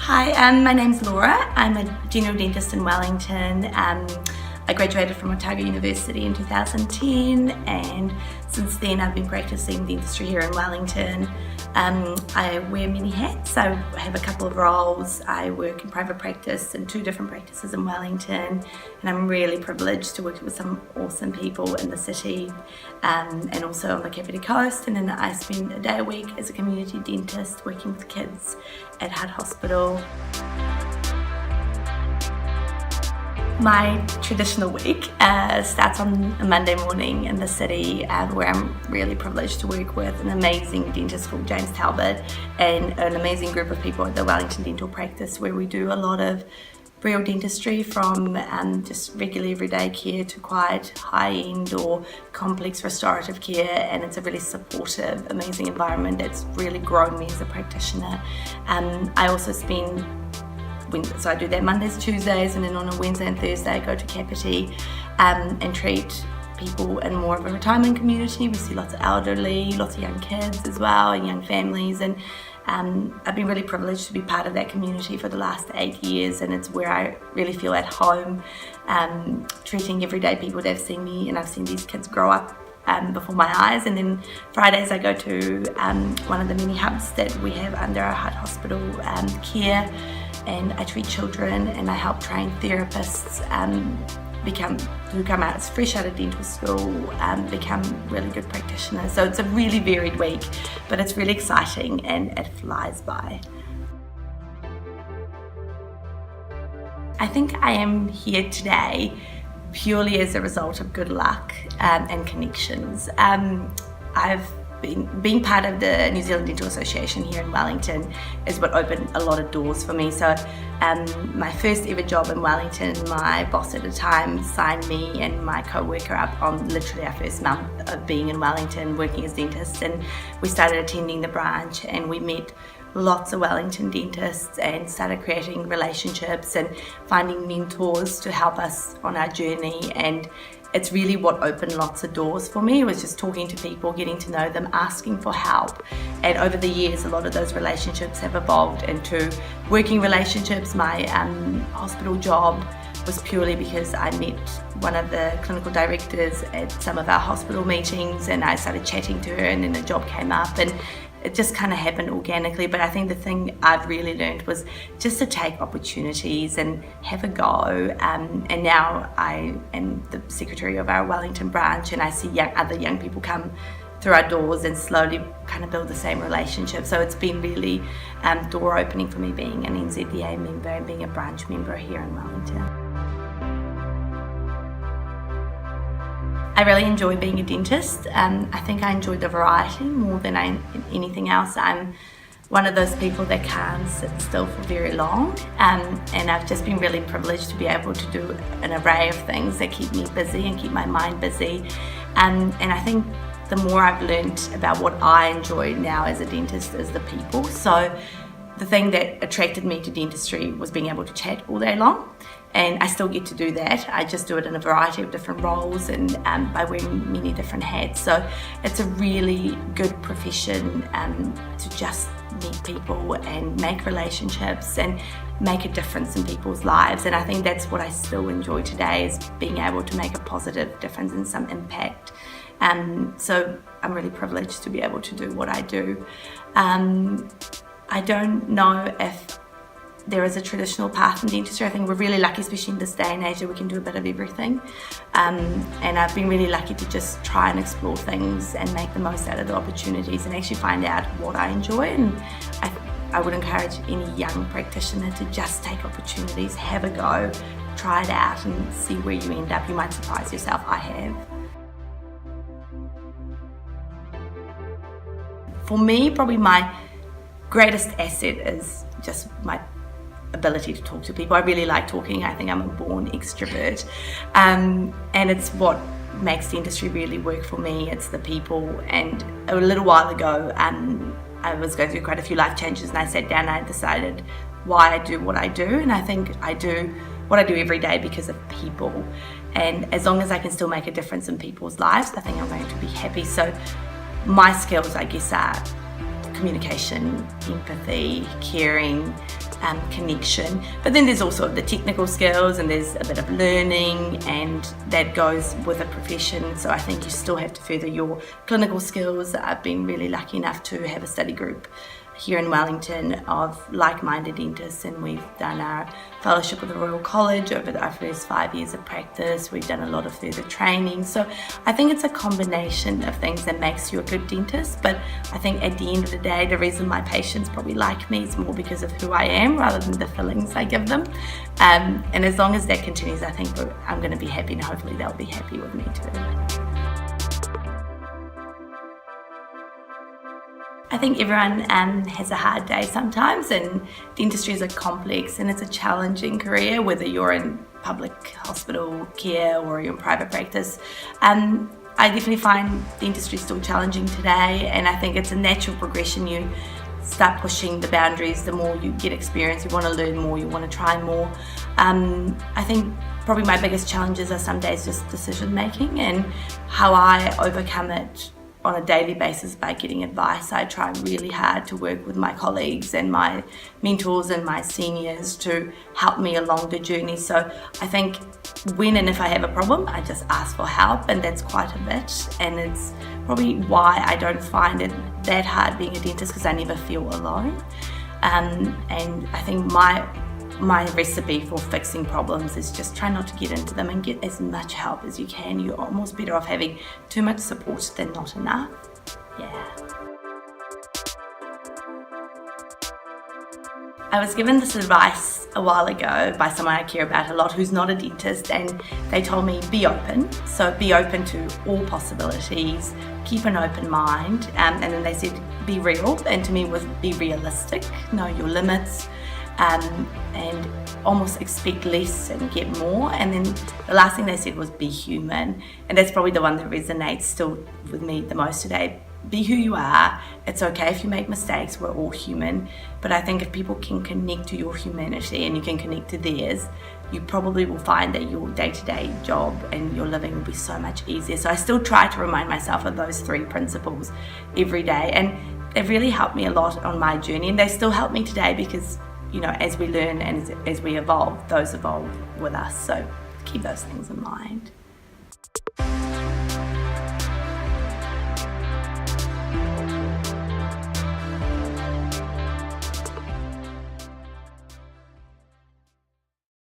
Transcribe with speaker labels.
Speaker 1: Hi, my name's Laura. I'm a general dentist in Wellington. I graduated from Otago University in 2010, and since then I've been practicing dentistry here in Wellington. I wear many hats. I have a couple of roles. I work in private practice in 2 different practices in Wellington, and I'm really privileged to work with some awesome people in the city and also on the Kapiti Coast. And then I spend a day a week as a community dentist working with kids at Heart Hospital. My traditional week starts on a Monday morning in the city where I'm really privileged to work with an amazing dentist called James Talbot and an amazing group of people at the Wellington Dental Practice, where we do a lot of real dentistry, from just regular everyday care to quite high-end or complex restorative care, and it's a really supportive, amazing environment that's really grown me as a practitioner. I also so I do that Mondays, Tuesdays, and then on a Wednesday and Thursday I go to Kapiti and treat people in more of a retirement community. We see lots of elderly, lots of young kids as well, and young families, and I've been really privileged to be part of that community for the last 8 years, and it's where I really feel at home, treating everyday people that have seen me, and I've seen these kids grow up before my eyes. And then Fridays I go to one of the many hubs that we have under our Heart Hospital care, and I treat children and I help train therapists who come out fresh out of dental school, become really good practitioners. So it's a really varied week, but it's really exciting and it flies by. I think I am here today purely as a result of good luck and connections. I've being part of the New Zealand Dental Association here in Wellington is what opened a lot of doors for me. So my first ever job in Wellington, my boss at the time signed me and my co-worker up on literally our first month of being in Wellington working as dentists, and we started attending the branch and we met lots of Wellington dentists and started creating relationships and finding mentors to help us on our journey. And it's really what opened lots of doors for me. It was just talking to people, getting to know them, asking for help. And over the years, a lot of those relationships have evolved into working relationships. My hospital job was purely because I met one of the clinical directors at some of our hospital meetings, and I started chatting to her, and then the job came up, and it just kind of happened organically. But I think the thing I've really learned was just to take opportunities and have a go. And now I am the secretary of our Wellington branch, and I see other young people come through our doors and slowly kind of build the same relationship. So it's been really door opening for me being an NZDA member and being a branch member here in Wellington. I really enjoy being a dentist. I think I enjoy the variety more than anything else. I'm one of those people that can't sit still for very long, and I've just been really privileged to be able to do an array of things that keep me busy and keep my mind busy. And I think the more I've learned about what I enjoy now as a dentist is the people. So the thing that attracted me to dentistry was being able to chat all day long, and I still get to do that. I just do it in a variety of different roles and by wearing many different hats. So it's a really good profession to just meet people and make relationships and make a difference in people's lives. And I think that's what I still enjoy today, is being able to make a positive difference and some impact. So I'm really privileged to be able to do what I do. I don't know if there is a traditional path in dentistry. I think we're really lucky, especially in this day and age, that we can do a bit of everything. And I've been really lucky to just try and explore things and make the most out of the opportunities and actually find out what I enjoy. And I would encourage any young practitioner to just take opportunities, have a go, try it out and see where you end up. You might surprise yourself. I have. For me, probably my greatest asset is just my ability to talk to people. I really like talking. I think I'm a born extrovert, and it's what makes the industry really work for me. It's the people. And a little while ago, I was going through quite a few life changes, and I sat down and I decided why I do what I do. And I think I do what I do every day because of people, and as long as I can still make a difference in people's lives, I think I'm going to be happy. So my skills, I guess, are communication, empathy, caring, connection. But then there's also the technical skills, and there's a bit of learning, and that goes with a profession. So I think you still have to further your clinical skills. I've been really lucky enough to have a study group here in Wellington of like-minded dentists, and we've done our fellowship with the Royal College over our first 5 years of practice. We've done a lot of further training. So I think it's a combination of things that makes you a good dentist, but I think at the end of the day, the reason my patients probably like me is more because of who I am rather than the fillings I give them. And as long as that continues, I think I'm going to be happy, and hopefully they'll be happy with me too. I think everyone has a hard day sometimes, and dentistry is a complex and it's a challenging career, whether you're in public hospital care or you're in private practice. I definitely find dentistry still challenging today, and I think it's a natural progression. You start pushing the boundaries, the more you get experience, you want to learn more, you want to try more. I think probably my biggest challenges are some days just decision making, and how I overcome it on a daily basis by getting advice. I try really hard to work with my colleagues and my mentors and my seniors to help me along the journey. So I think when and if I have a problem, I just ask for help, and that's quite a bit. And it's probably why I don't find it that hard being a dentist, because I never feel alone. And I think my recipe for fixing problems is just try not to get into them and get as much help as you can. You're almost better off having too much support than not enough. Yeah. I was given this advice a while ago by someone I care about a lot who's not a dentist, and they told me be open. So be open to all possibilities, keep an open mind, and then they said be real, and to me was be realistic, know your limits, and almost expect less and get more. And then the last thing they said was be human, and that's probably the one that resonates still with me the most today. Be who you are. It's okay if you make mistakes, we're all human. But I think if people can connect to your humanity and you can connect to theirs, you probably will find that your day-to-day job and your living will be so much easier. So I still try to remind myself of those 3 principles every day, and it really helped me a lot on my journey, and they still help me today because, you know, as we learn and as we evolve, those evolve with us. So keep those things in mind.